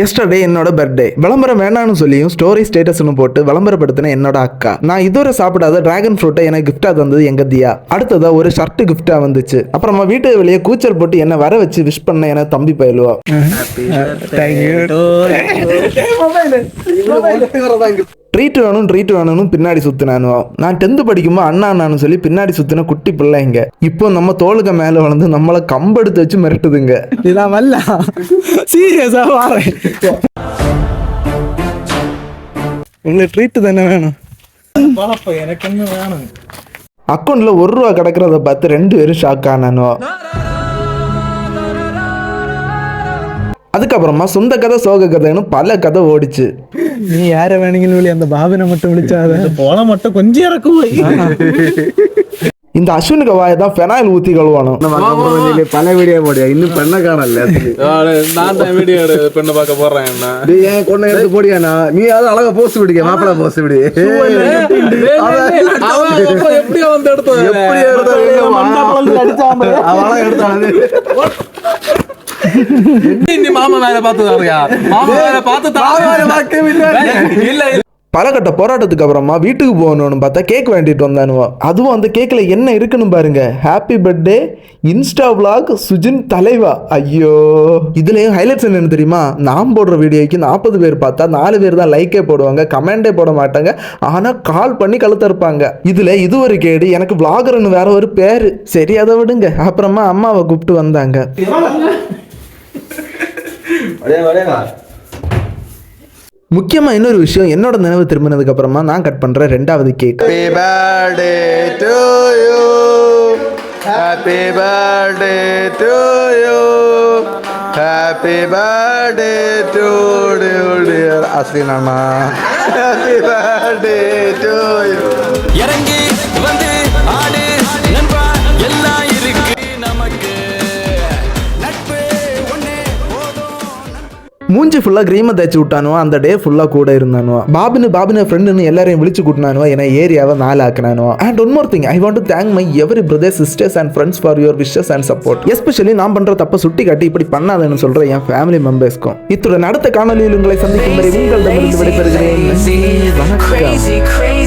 Yesterday என்னோட birthday. விளம்பரம் வேணான்னு சொல்லியும் ஸ்டோரி ஸ்டேட்டஸ்னு போட்டு விளம்பரப்படுத்தின என்னோட அக்கா. நான் இதுவரை சாப்பிடாத டிராகன் ஃப்ரூட்டை எனக்கு கிஃப்டா தந்தது எங்க தியா. அடுத்ததா ஒரு ஷர்ட் கிஃப்டா வந்துச்சு. அப்புறமா வீட்டு வெளியே கூச்சல் போட்டு என்ன வர வச்சு விஷ் பண்ண என தம்பி பயிலுவா. ட்ரீட் வேணும்னு பின்னாடி சுத்தினானுவா. நான் 10th படிக்கும்போது அண்ணான்னு சொல்லி பின்னாடி சுத்தின குட்டி பிள்ளைங்க இப்போ நம்ம தோளுக்கு மேல வளர்ந்து நம்மளை கம்பெடுத்து வச்சு மிரட்டுதுங்க. இதான் வரல சீரியஸா வாரேன். உங்களுக்கு ட்ரீட் தானே வேணும்? எனக்கு என்ன வேணும்? அக்கௌண்ட்ல ₹1 கிடக்கிறத பார்த்து 2 பேரும் ஷாக் ஆனானுவா. அதுக்கப்புறமா சொந்த கதை சோக கதைன்னு பல கதை ஓடிச்சு. நீ யார வேணுங்கன்னு அந்த பாபனை மட்டும் விழிச்சாத போல மட்டும் கொஞ்சம் இறக்கும். இந்த அஸ்வினுக்கு வாயை தான் ஃபெனாயில் ஊத்தி கழுவானும். பல வீடியோ போடியா இன்னும் பெண்ணை காணல. நான் தான் வீடியோ பெண்ணை பார்க்க போறேன். ஏன் கொண்டை எடுத்து போடியாண்ணா? நீ யாரும் அழகா போஸ்ட் விடுங்க, மாப்பிள போஸ்ட் விடு. எப்படி வந்து எடுத்தோம் எடுத்தானது மாமா வேலை பார்த்து இல்ல பல கட்ட போராட்டத்துக்கு அப்புறமா வீட்டுக்கு போகணும்னு பார்த்தா கேக் வேண்டிட்டு வந்தானுவா. அதுவும் அந்த கேக்ல என்ன இருக்குன்னு பாருங்க. Happy birthday Insta vlog Sujin தலைவா. ஐயோ, இதுலயும் ஹைலைட்ஸ் என்னன்னு தெரியுமா? நான் போடுற வீடியோக்கு 40 பேர் பார்த்தா 4 பேர் தான் லைக்கே போடுவாங்க, கமெண்டே போட மாட்டாங்க. ஆனா கால் பண்ணி கழுத்த இருப்பாங்க. இதுல இது ஒரு கேடு, எனக்கு விளாகர்னு வேற ஒரு பேரு. சரி அதை விடுங்க. அப்புறமா அம்மாவை கூப்பிட்டு வந்தாங்க. முக்கியமா இன்னொரு விஷயம், என்னோட நினைவு திரும்பினதுக்கு அப்புறமா நான் கட் பண்ற 2வது cake. Happy birthday to you, happy birthday to you, happy birthday to you dear Aslina, happy birthday to you. இறங்கி வந்து ஆடு நண்பா எல்லாம் இருக்கு நமக்கு நட்பு ஒண்ணே போதும். மூஞ்சி ஃபுல்லா கிரீமை தேய்ச்சி விட்டானுவா. அந்த டே ஃபுல்லா கூட இருந்தானுவா. பாபின்னு ஃப்ரெண்டுன்னு எல்லாரையும் விழிச்சு கூட்டினானுவா. ஏன்னா ஏரியாவை 4 ஆக்கினானுவா. And one more thing, I want to thank my every brother sisters and friends for your wishes and support. Especially நான் பண்ற தப்ப சுட்டி காட்டி இப்படி பண்ணாதேன்னு சொல்ற என் ஃபேமிலி மெம்பர்ஸ்க்கும். இத்துடன் அடுத்த காணொலியில் உங்களை சந்திக்கும் வரை உங்களிடமிருந்து விடைபெறுகிறேன். வணக்கம்.